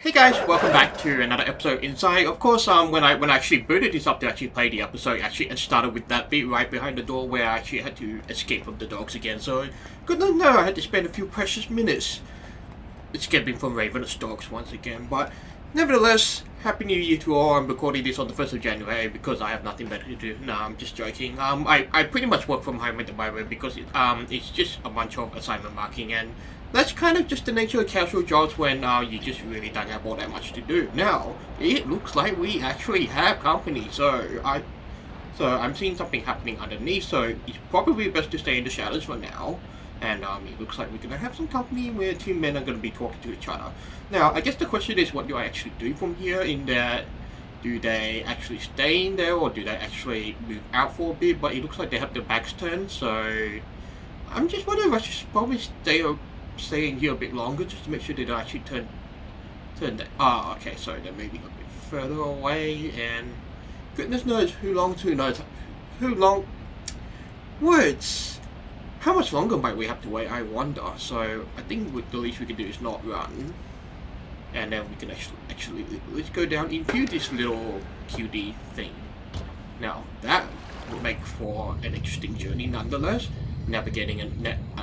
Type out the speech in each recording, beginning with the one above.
Hey guys, welcome back to another episode Inside. Of course, when I actually booted this up to actually play the episode, actually it started with that bit right behind the door where I actually had to escape from the dogs again. So, goodness no, I had to spend a few precious minutes escaping from ravenous dogs once again. But nevertheless, Happy New Year to all. I'm recording this on the 1st of January because I have nothing better to do. No, I'm just joking. I pretty much work from home at the moment because it's just a bunch of assignment marking, and that's kind of just the nature of casual jobs when you just really don't have all that much to do. Now, it looks like we actually have company, so I'm seeing something happening underneath, so it's probably best to stay in the shadows for now. And it looks like we're going to have some company where two men are going to be talking to each other. Now, I guess the question is, what do I actually do from here? In that, do they actually stay in there, or do they actually move out for a bit? But it looks like they have their backs turned, so I'm just wondering if I should probably stay in here a bit longer just to make sure they don't actually turn that. Ah, okay, so they're maybe a bit further away, and goodness knows who long words. How much longer might we have to wait, I wonder? So I think the least we can do is not run, and then we can actually let's go down into this little QD thing. Now that will make for an interesting journey nonetheless, navigating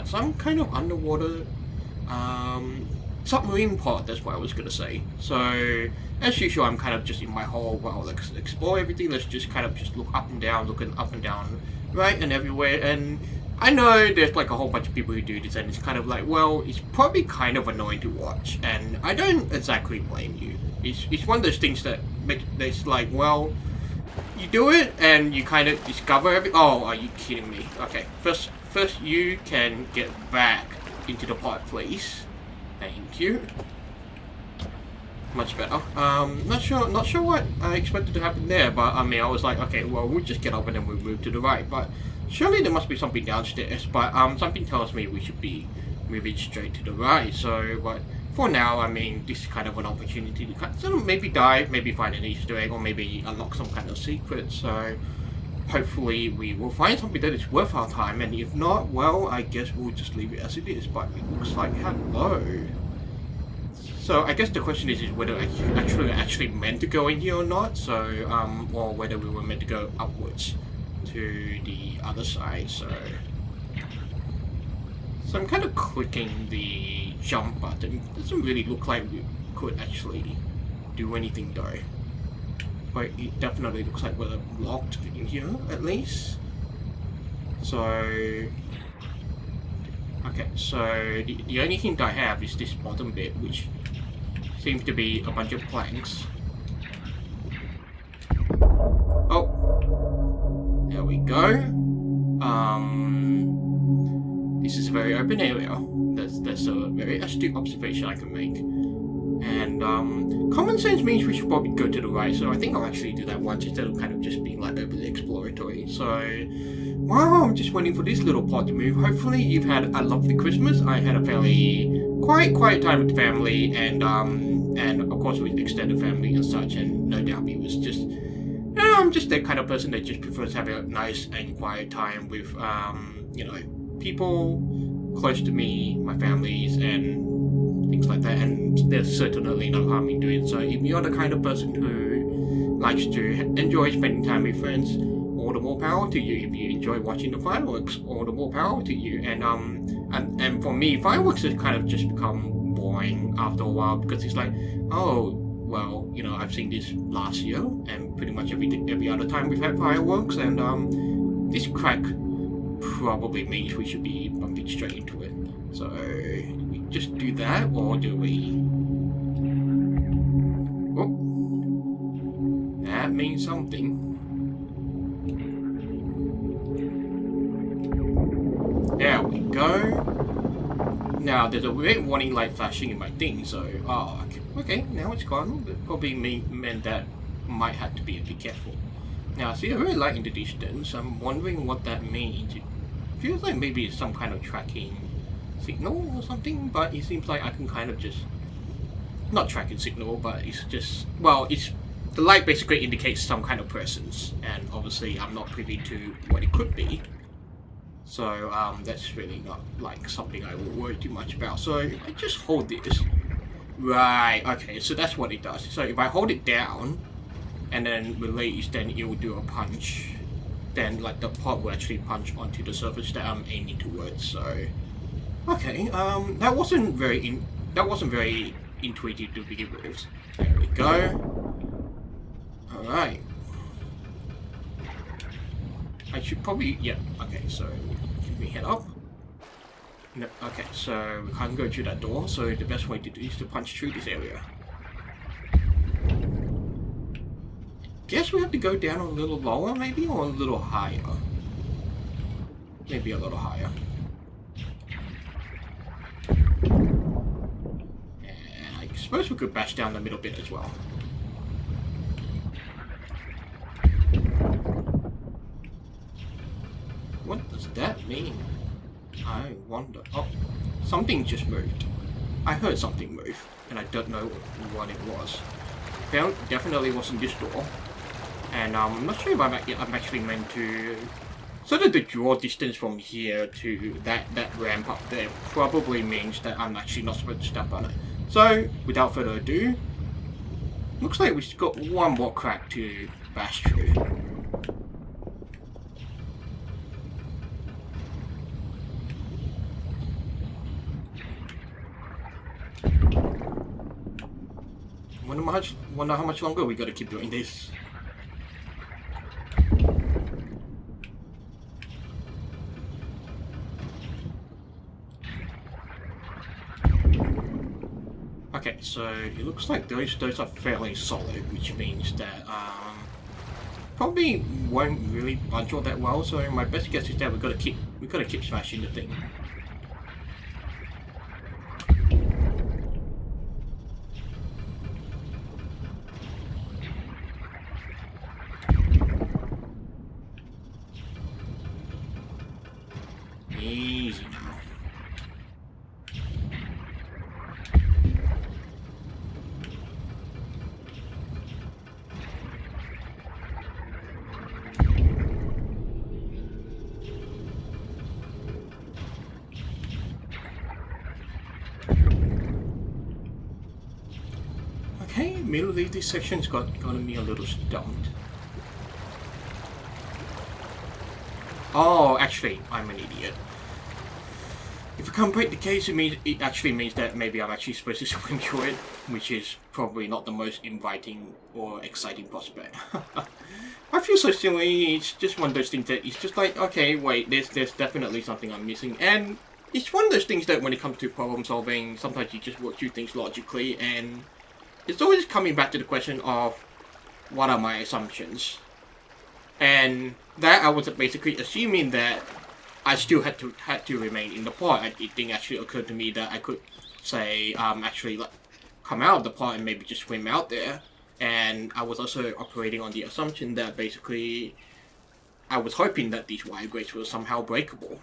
some kind of underwater submarine pod, that's what I was gonna say. So as usual, I'm kind of just in my hole, well, let's explore everything. Let's just kind of just look up and down, right and everywhere. And I know there's like a whole bunch of people who do this, and it's kind of like, well, it's probably kind of annoying to watch, and I don't exactly blame you. It's one of those things that it's like, well, you do it and you kind of discover oh, are you kidding me? Okay, first you can get back into the pod, please. Thank you. Much better. Not sure what I expected to happen there, but I mean, I was like, okay, well, we'll just get up and then we'll move to the right. But surely there must be something downstairs. But something tells me we should be moving straight to the right. So, but for now, I mean, this is kind of an opportunity to kind of maybe dive, maybe find an Easter egg, or maybe unlock some kind of secret. So hopefully we will find something that is worth our time, and if not, well, I guess we'll just leave it as it is. But it looks like hello. So I guess the question is whether I actually meant to go in here or not. So or whether we were meant to go upwards to the other side. So I'm kind of clicking the jump button. It doesn't really look like we could actually do anything though. But it definitely looks like we're locked in here, at least. So okay, so the only hint I have is this bottom bit, which seems to be a bunch of planks. Oh, there we go. This is a very open area. That's a very astute observation I can make. And common sense means we should probably go to the right, so I think I'll actually do that once instead of kind of just being like overly exploratory. So, wow, I'm just waiting for this little pod to move. Hopefully you've had a lovely Christmas. I had a fairly quiet time with the family, and of course with extended family and such, and no doubt it was just, I'm just that kind of person that just prefers having a nice and quiet time with, people close to me, my families, and things like that, and there's certainly no harm in doing so. If you're the kind of person who likes to enjoy spending time with friends, all the more power to you. If you enjoy watching the fireworks, all the more power to you. And for me, fireworks have kind of just become boring after a while, because it's like, oh, well, I've seen this last year, and pretty much every other time we've had fireworks, and this crack probably means we should be bumping straight into it. So do we just do that, or do we? Oh, that means something. There we go. Now there's a red warning light flashing in my thing, so okay, now it's gone. That probably meant that I might have to be a bit careful. Now I see a red light in the distance. I'm wondering what that means. It feels like maybe it's some kind of tracking signal or something, but it seems like I can kind of just not tracking signal, but it's just, well, it's the light basically indicates some kind of presence, and obviously I'm not privy to what it could be. So that's really not like something I will worry too much about. So I just hold this. Right, okay, so that's what it does. So if I hold it down and then release, then it will do a punch. Then like the pot will actually punch onto the surface that I'm aiming towards. So okay, that wasn't very intuitive to begin with. There we go. All right. I should probably okay. So can we head up? No, okay, so we can't go through that door, so the best way to do is to punch through this area. Guess we have to go down a little lower, maybe, or a little higher. Maybe a little higher. And I suppose we could bash down the middle bit as well. What does that mean? I wonder. Oh, something just moved. I heard something move, and I don't know what it was. Definitely wasn't this door. And I'm not sure if I'm actually meant to. Sort of the draw distance from here to that ramp up there probably means that I'm actually not supposed to step on it. So without further ado, looks like we've got one more crack to bash through. Wonder how much longer we gotta keep doing this. Okay, so it looks like those are fairly solid, which means that probably won't really budge all that well. So my best guess is that we gotta keep smashing the thing. Easy now. Okay, immediately this section's gotten me a little stumped. Oh, actually, I'm an idiot. If I can't break the case, it actually means that maybe I'm actually supposed to swim through it, which is probably not the most inviting or exciting prospect. I feel so silly. It's just one of those things that it's just like, okay, wait, there's definitely something I'm missing, and it's one of those things that when it comes to problem solving, sometimes you just work through things logically, and it's always coming back to the question of what are my assumptions, and that I was basically assuming that I still had to remain in the pot. It didn't actually occur to me that I could say actually like come out of the pot and maybe just swim out there. And I was also operating on the assumption that basically I was hoping that these wire grates were somehow breakable,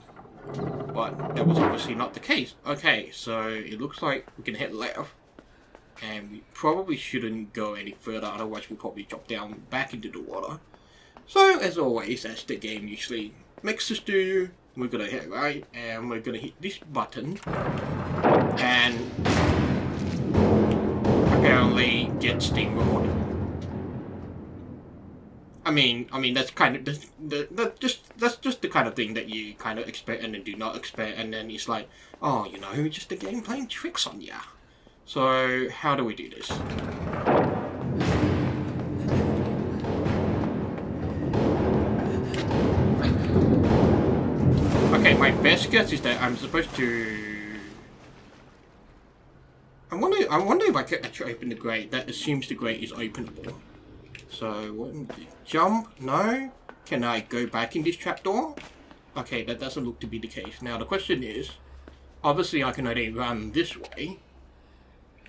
but that was obviously not the case. Okay, so it looks like we can head left, and we probably shouldn't go any further, otherwise we'll probably drop down back into the water. So as always, as the game usually makes us do, we're gonna hit right, and we're gonna hit this button, and apparently get steamrolled. I mean that's kind of that's just the kind of thing that you kind of expect and then do not expect, and then it's like, oh, you know, just the game playing tricks on ya. So how do we do this? Okay, my best guess is that I'm supposed to. I wonder if I could actually open the grate. That assumes the grate is openable. So jump? No. Can I go back in this trapdoor? Okay, that doesn't look to be the case. Now the question is, obviously I can only run this way.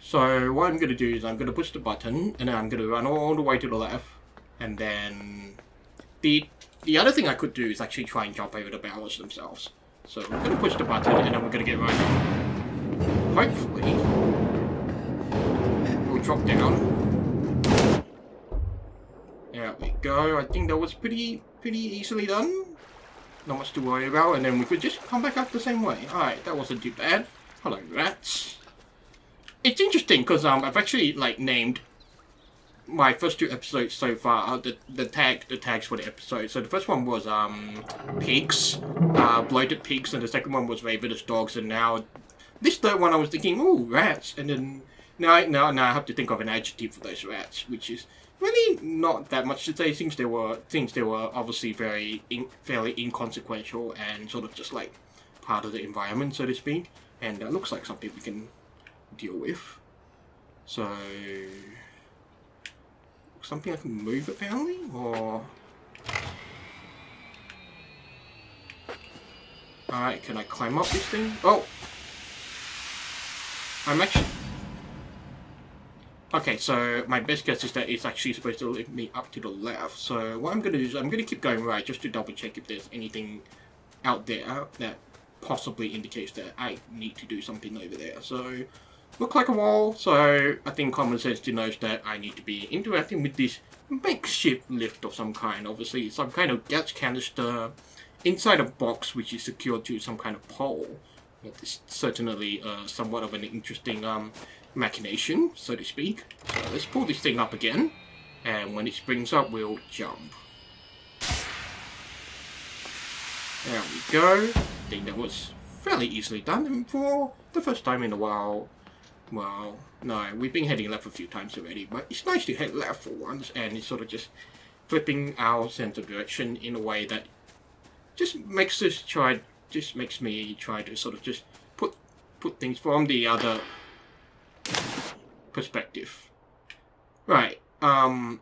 So what I'm going to do is I'm going to push the button, and then I'm going to run all the way to the left, and then the other thing I could do is actually try and jump over the barrels themselves. So we're going to push the button, and then we're going to get running. Hopefully, we'll drop down. There we go. I think that was pretty easily done. Not much to worry about, and then we could just come back up the same way. Alright, that wasn't too bad. Hello, rats. it's interesting because I've actually like named my first 2 episodes so far, the tags for the episode. So the first one was pigs, bloated pigs, and the second one was ravenous dogs, and now this third one I was thinking, ooh, rats, and then now I have to think of an adjective for those rats, which is really not that much to say, since they were obviously fairly inconsequential and sort of just like part of the environment, so to speak, and that looks like something we can deal with. So something I can move apparently, or alright, can I climb up this thing? Oh! I'm actually... Okay, so my best guess is that it's actually supposed to lift me up to the left. So what I'm going to do is I'm going to keep going right just to double check if there's anything out there that possibly indicates that I need to do something over there. So, look like a wall, so I think common sense denotes that I need to be interacting with this makeshift lift of some kind. Obviously, some kind of gas canister inside a box which is secured to some kind of pole. It's certainly somewhat of an interesting machination, so to speak. So let's pull this thing up again, and when it springs up, we'll jump. There we go. I think that was fairly easily done, and for the first time in a while. Well, no, we've been heading left a few times already, but it's nice to head left for once, and it's sort of just flipping our sense of direction in a way that just makes me try to sort of just put things from the other perspective. Right. That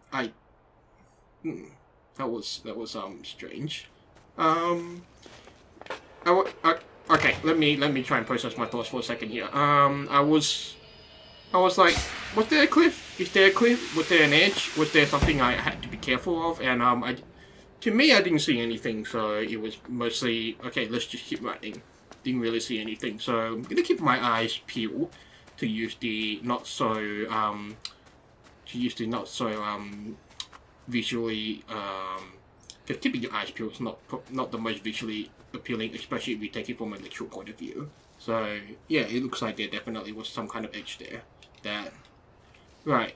was strange. Okay, let me try and process my thoughts for a second here. I was like, was there a cliff? Is there a cliff? Was there an edge? Was there something I had to be careful of? And to me, I didn't see anything, so it was mostly, okay, let's just keep running. Didn't really see anything, so I'm gonna keep my eyes peeled to use the not so visually, because keeping your eyes peeled is not the most visually appealing, especially if you take it from a literal point of view. So yeah, it looks like there definitely was some kind of edge there. Right.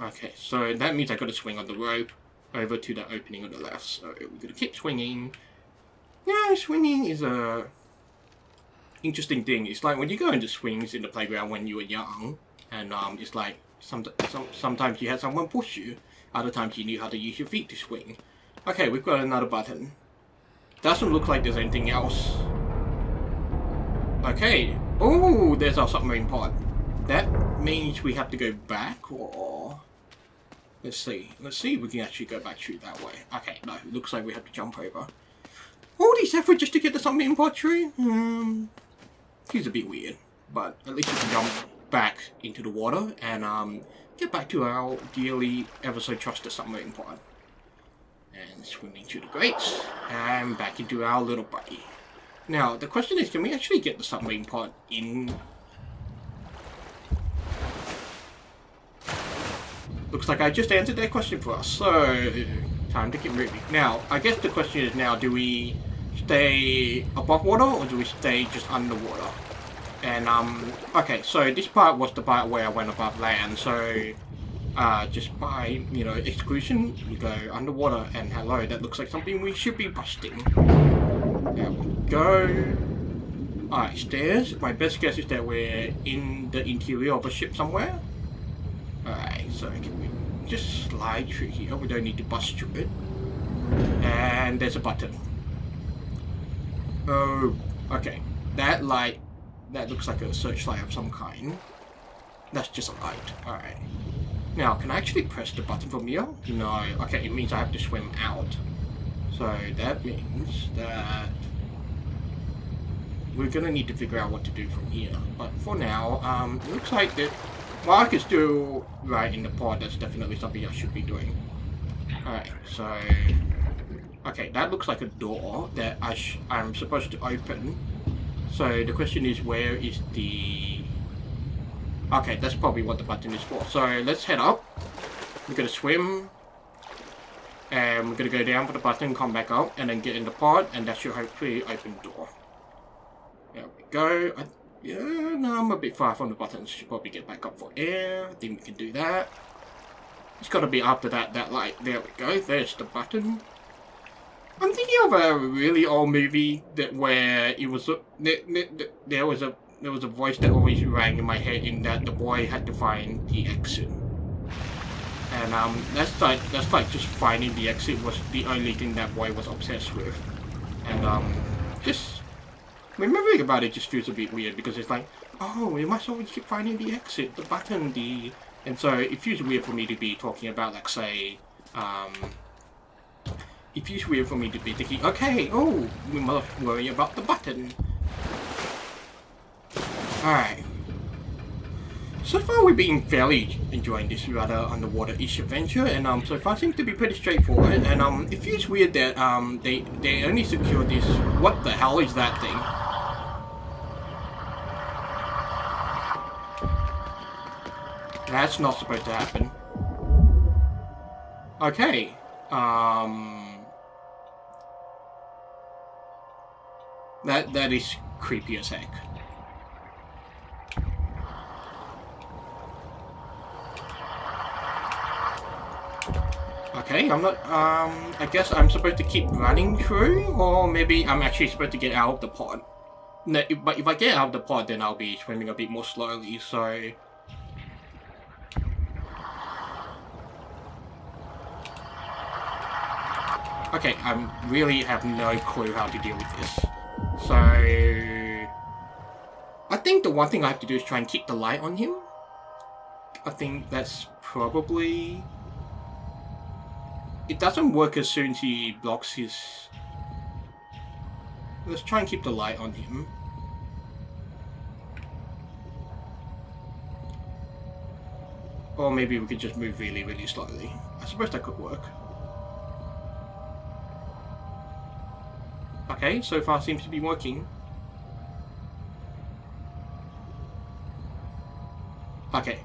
Okay, so that means I got to swing on the rope over to that opening on the left. So we're gonna keep swinging. Yeah, swinging is a interesting thing. It's like when you go into swings in the playground when you were young, and it's like sometimes you had someone push you, other times you knew how to use your feet to swing. Okay, we've got another button. Doesn't look like there's anything else. Okay. Oh, there's our submarine pod. That means we have to go back, or let's see if we can actually go back through that way. Okay, no, it looks like we have to jump over. All this effort just to get the submarine pod through? Seems a bit weird, but at least we can jump back into the water and get back to our dearly ever so trusted submarine pod. And swimming through the grates, and back into our little buddy. Now, the question is, can we actually get the submarine pod in? Looks like I just answered that question for us, so time to keep moving. Now, I guess the question is now, do we stay above water, or do we stay just underwater? And, okay, so this part was the part where I went above land, so just by, exclusion, we go underwater, and hello, that looks like something we should be busting. There we go. Alright, stairs. My best guess is that we're in the interior of a ship somewhere. Alright, so can we just slide through here? We don't need to bust through it. And there's a button. Oh, okay. That light, that looks like a searchlight of some kind. That's just a light. Alright. Now, can I actually press the button from here? No. Okay, it means I have to swim out. So that means that we're gonna need to figure out what to do from here. But for now, it looks like that while I can still ride in the pod, that's definitely something I should be doing. Alright, so okay, that looks like a door that I'm supposed to open. So the question is, where is the... Okay, that's probably what the button is for. So let's head up. We're gonna swim. And we're gonna go down for the button, come back up, and then get in the pod, and that should hopefully open the door. There we go. Yeah, no, I'm a bit far from the buttons. Should probably get back up for air. I think we can do that. It's got to be after that light. There we go. There's the button. I'm thinking of a really old movie where it was there was a voice that always rang in my head in that the boy had to find the exit. And that's like just finding the exit was the only thing that boy was obsessed with. And just remembering about it just feels a bit weird because it's like, oh, we must always keep finding the exit, the button, and so it feels weird for me to be talking about, like, say, it feels weird for me to be thinking, okay, oh, we must worry about the button. Alright. So far we've been fairly enjoying this rather underwater-ish adventure, and so far seems to be pretty straightforward, and it feels weird that they only secured this. What the hell is that thing? That's not supposed to happen. Okay. That is creepy as heck. Okay, I'm not, I guess I'm supposed to keep running through, or maybe I'm actually supposed to get out of the pod. No, but if I get out of the pod, then I'll be swimming a bit more slowly, so... Okay, I really have no clue how to deal with this. So... I think the one thing I have to do is try and keep the light on him. I think that's probably... It doesn't work as soon as he blocks his... Let's try and keep the light on him. Or maybe we could just move really, really slowly. I suppose that could work. Okay, so far seems to be working. Okay.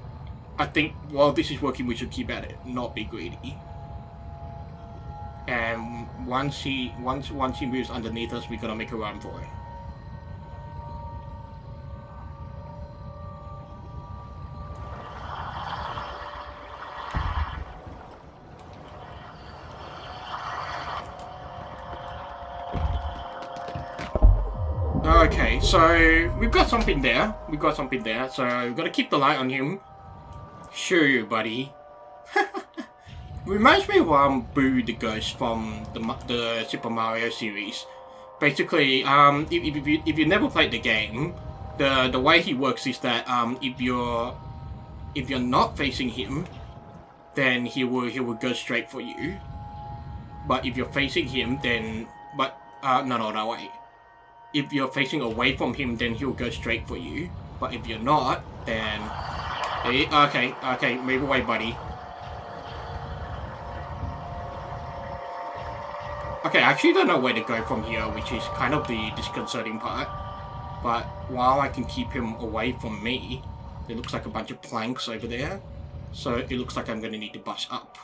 I think while this is working, we should keep at it, not be greedy. And once he moves underneath us, we're gonna make a run for it. Okay, so we've got something there. So we've got to keep the light on him. Sure, buddy. Reminds me of Boo the Ghost from the Super Mario series. Basically, if you never played the game, the way he works is that if you're not facing him, then he will go straight for you. But if you're facing him, then no wait. If you're facing away from him, then he'll go straight for you. But if you're not, then okay, move away, buddy. Okay, I actually don't know where to go from here, which is kind of the disconcerting part. But while I can keep him away from me, there looks like a bunch of planks over there. So it looks like I'm going to need to bust up.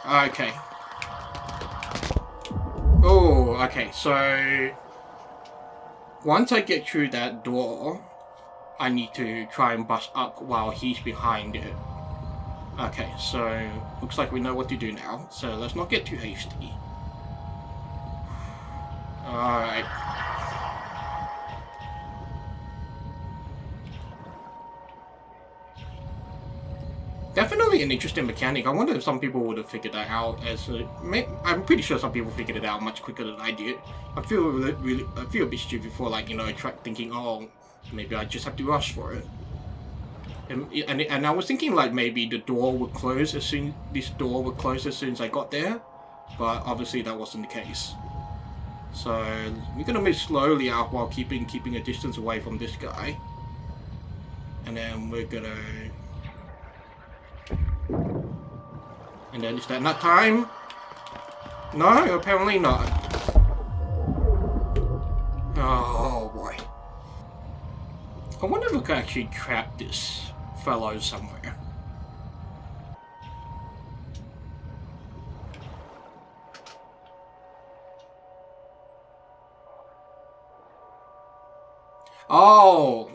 Okay. Oh, okay, so... Once I get through that door, I need to try and bust up while he's behind it. Okay, so looks like we know what to do now, so let's not get too hasty. Alright. Definitely an interesting mechanic. I wonder if some people would have figured that out I'm pretty sure some people figured it out much quicker than I did. I feel a bit stupid for, like, you know, thinking, oh, maybe I just have to rush for it. And I was thinking, like, maybe this door would close as soon as I got there, but obviously that wasn't the case. So we're gonna move slowly out while keeping a distance away from this guy, and then we're gonna. And then is that not time? No, apparently not. Oh boy. I wonder if we could actually trap this fellow somewhere. Oh!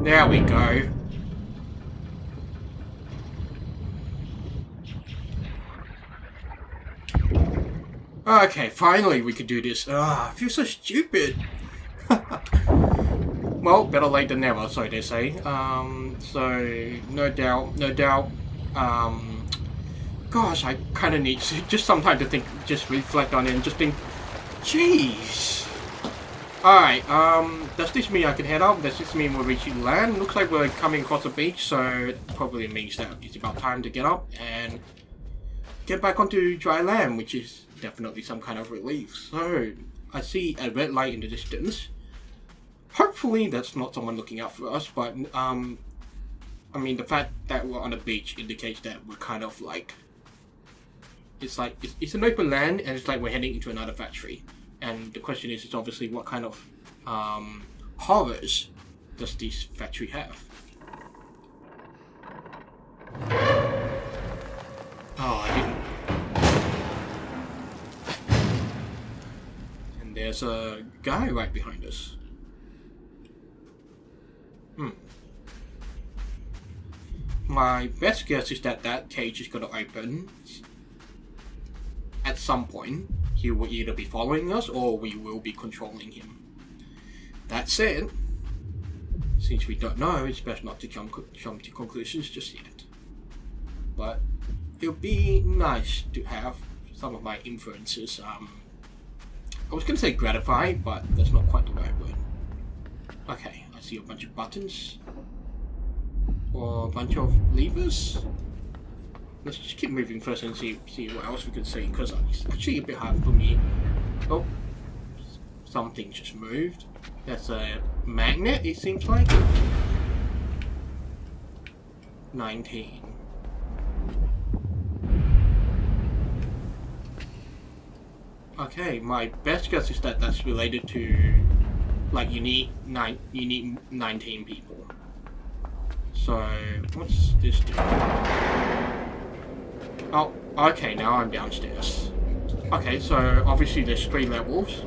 There we go. Okay, finally we could do this. I feel so stupid. Well, better late than never, so they say. So, no doubt, gosh, I kind of need just some time to think, just reflect on it and just think, jeez. Alright, does this mean I can head up? Does this mean we're reaching land? Looks like we're coming across the beach, so it probably means that it's about time to get up and get back onto dry land, which is definitely some kind of relief. So, I see a red light in the distance. Hopefully that's not someone looking out for us, but I mean, the fact that we're on the beach indicates that we're kind of like, it's like, it's an open land and it's like we're heading into another factory. And the question is obviously what kind of horrors does this factory have? Oh, I didn't. And there's a guy right behind us. My best guess is that that cage is going to open at some point. He will either be following us or we will be controlling him. That said, since we don't know, it's best not to jump to conclusions just yet. But it would be nice to have some of my inferences, I was going to say gratified, but that's not quite the right word. Okay, I see a bunch of buttons. Or a bunch of levers. Let's just keep moving first and see what else we can see, because it's actually a bit hard for me. Oh, something just moved. That's a magnet, it seems like. 19. Okay, my best guess is that that's related to, like, you need 19 people. So, what's this do? Oh, okay, now I'm downstairs. Okay, so obviously there's 3 levels.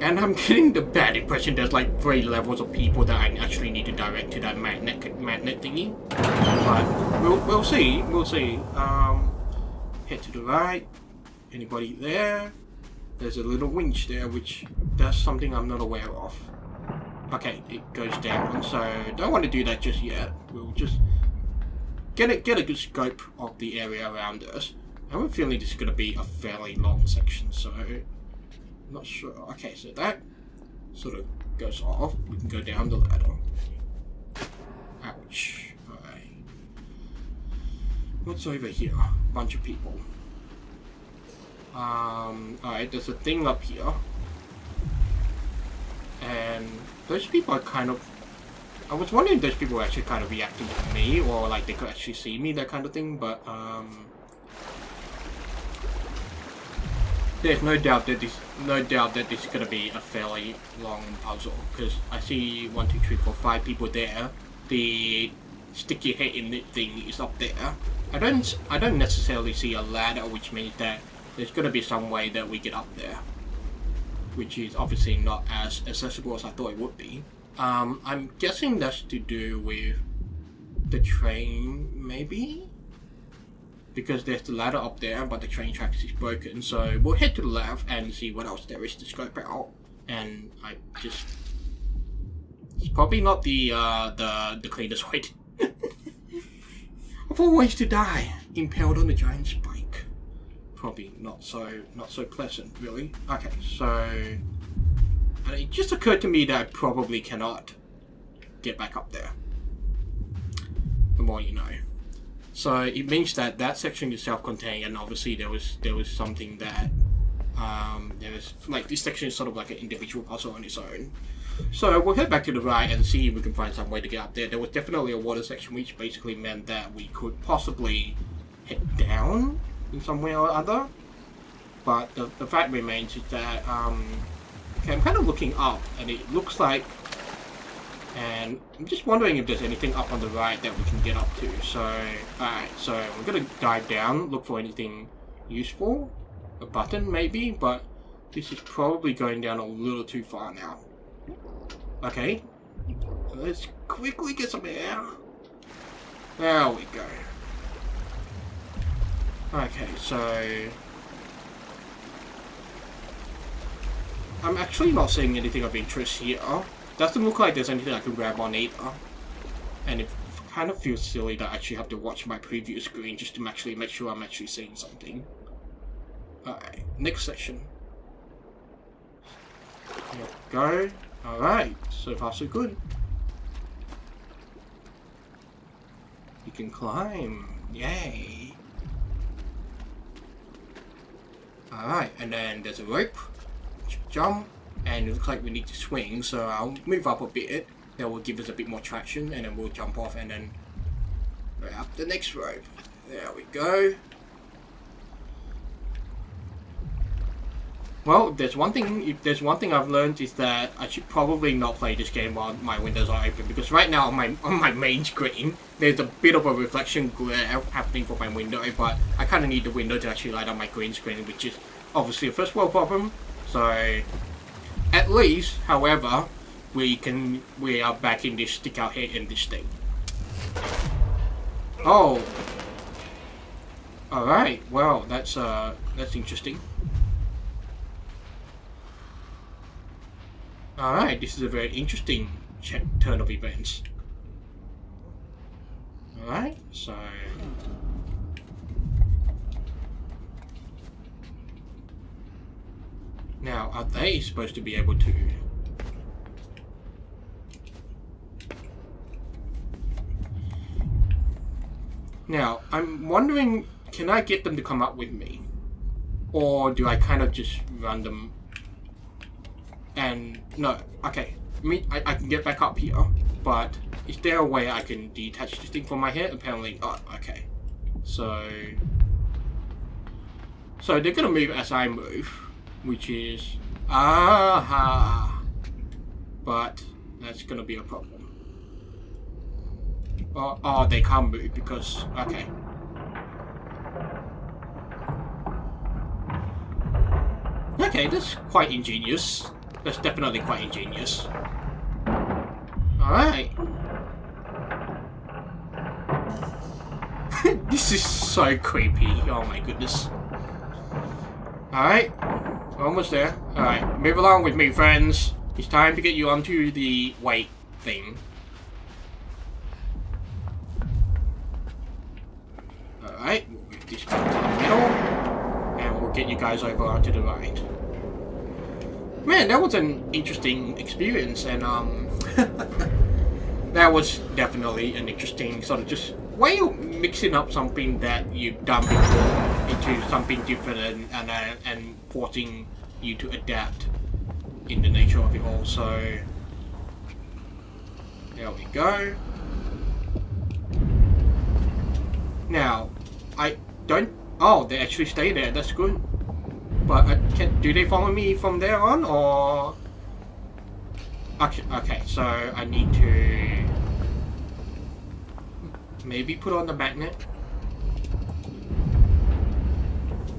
And I'm getting the bad impression there's like 3 levels of people that I actually need to direct to that magnet thingy. But we'll see. Head to the right. Anybody there? There's a little winch there, which that's something I'm not aware of. Okay, it goes down, so don't want to do that just yet. We'll just get a good scope of the area around us. I have a feeling this is going to be a fairly long section, so I'm not sure. Okay, so that sort of goes off. We can go down the ladder. Ouch. Alright. What's over here? Bunch of people. Alright, there's a thing up here. And those people are kind of... I was wondering if those people were actually kind of reacting to me, or like they could actually see me, that kind of thing, but there's no doubt that this is going to be a fairly long puzzle, because I see 1, 2, 3, 4, 5 people there. The sticky head in the thing is up there. I don't necessarily see a ladder, which means that there's going to be some way that we get up there, which is obviously not as accessible as I thought it would be. I'm guessing that's to do with the train, maybe? Because there's the ladder up there, but the train tracks is broken, so we'll head to the left and see what else there is to scope out. And it's probably not the cleanest way to of all ways to die, impaled on a giant spike. Probably not so pleasant, really. Okay, so... And it just occurred to me that I probably cannot get back up there. The more you know. So it means that that section is self-contained, and obviously there was something that there was like this section is sort of like an individual puzzle on its own. So we'll head back to the right and see if we can find some way to get up there. There was definitely a water section, which basically meant that we could possibly head down in some way or other. But the fact remains is that okay, I'm kind of looking up, and it looks like, and I'm just wondering if there's anything up on the right that we can get up to. So, alright, so we're gonna dive down, look for anything useful, a button maybe, but This is probably going down a little too far now. Okay. Let's quickly get some air. There we go. Okay, so... I'm actually not seeing anything of interest here. Doesn't look like there's anything I can grab on either. And it kind of feels silly that I actually have to watch my preview screen just to actually make sure I'm actually seeing something. Alright, next section. There we go. Alright, so far so good. You can climb. Yay. Alright, and then there's a rope. Jump. And it looks like we need to swing, so I'll move up a bit. That will give us a bit more traction, and then we'll jump off and then grab the next rope. There we go. Well, if there's one thing I've learned is that I should probably not play this game while my windows are open, because right now on my main screen there's a bit of a reflection glare happening from my window, but I kind of need the window to actually light up my green screen, which is obviously a first world problem. So at least, however, we are back in this stick out here in this thing. Oh, all right. Well, that's interesting. Alright, this is a very interesting turn of events. Alright, so... Now, are they supposed to be able to... Now, I'm wondering, can I get them to come up with me? Or do I kind of just run them... And no, okay. I can get back up here, but is there a way I can detach this thing from my head? Apparently not. Okay, so they're gonna move as I move, which is but that's gonna be a problem. Oh, they can't move because okay. Okay, that's quite ingenious. That's definitely quite ingenious. Alright. This is so creepy. Oh my goodness. Alright. We're almost there. Alright. Move along with me, friends. It's time to get you onto the weight thing. Alright. We'll move this back to the middle. And we'll get you guys over onto the right. Man, that was an interesting experience, and that was definitely an interesting sort of just way of mixing up something that you've done before into something different and forcing you to adapt in the nature of it all. So there we go. Now, I don't... Oh, they actually stay there. That's good. But do they follow me from there on, or... Okay, so I need to... maybe put on the magnet?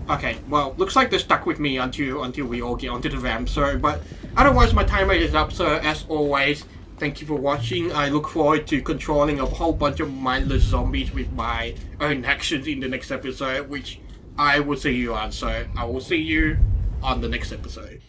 Okay, well, looks like they're stuck with me until we all get onto the ramp, so... But otherwise, my timer is up, so as always, thank you for watching. I look forward to controlling a whole bunch of mindless zombies with my own actions in the next episode, which... I will see you on, so I will see you on the next episode.